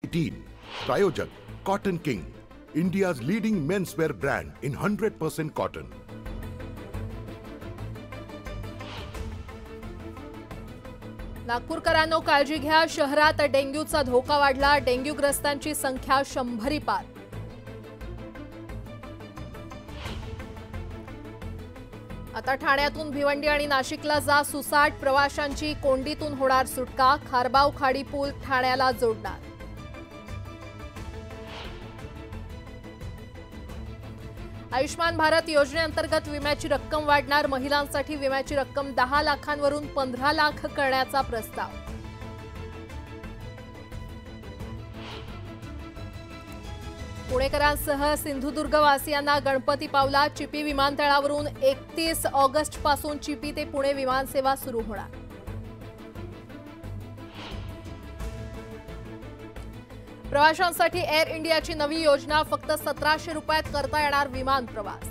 18. प्रायोजक Cotton King, India's leading menswear brand in 100% cotton. नागपूरकरांनो काळजी घ्या, शहरात डेंग्यूचा धोका वाढला, डेंग्यूग्रस्तांची संख्या 100 पार. आता ठाण्यातून भिवंडी आणि नाशिकला जा सुसाट, प्रवाशांची कोंडीतून होणार सुटका, खारबाव खाडी पूल ठाण्याला जोडणार. आयुष्मान भारत योजनेअंतर्गत विम्याची रक्कम वाढणार, महिलांसाठी विम्याची रक्कम 10 लाखांवरून 15 लाख करण्याचा प्रस्ताव. पुणेकरांसह सिंधुदुर्गवासियांना गणपती पावला, चिपी विमानतळावरून 31 ऑगस्टपासून चिपी ते पुणे विमानसेवा सुरू होणार. प्रवाशांसाठी एअर इंडियाची नवी योजना, फक्त 1700 रुपयात करता येणार विमान प्रवास.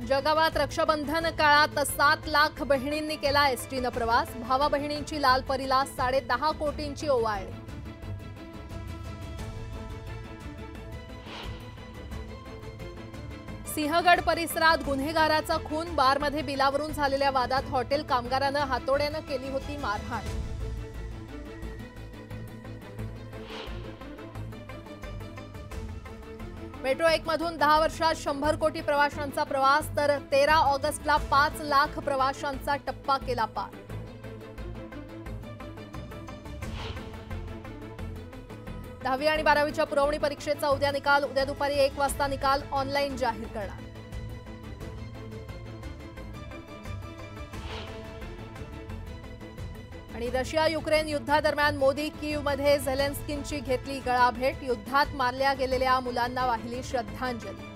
जगावात रक्षाबंधन काळात 7 लाख बहिणींनी केला एसटीनं प्रवास, भावा बहिणींची लालपरीला 10.5 कोटींची ओवाळणी. सिंहगड परिसरात गुन्हेगाराचा खून, बारमध्ये बिलावरून झालेल्या वादात हॉटेल कामगारानं हातोड्यानं केली होती मारहाण. मेट्रो 1 मधून 10 वर्षात 100 कोटी प्रवाशांचा प्रवास, तर 13 ऑगस्टला 5 लाख प्रवाशांचा टप्पा केला पार. दहावी आणि 12वीच्या पुरवणी परीक्षेचा उद्या निकाल, उद्या दुपारी 1 वाजता निकाल ऑनलाईन जाहीर करणार. आणि रशिया युक्रेन युद्धादरम्यान मोदी कीव्हमध्ये झेलेन्स्कींची घेतली गळाभेट, युद्धात मारल्या गेलेल्या मुलांना वाहिली श्रद्धांजली.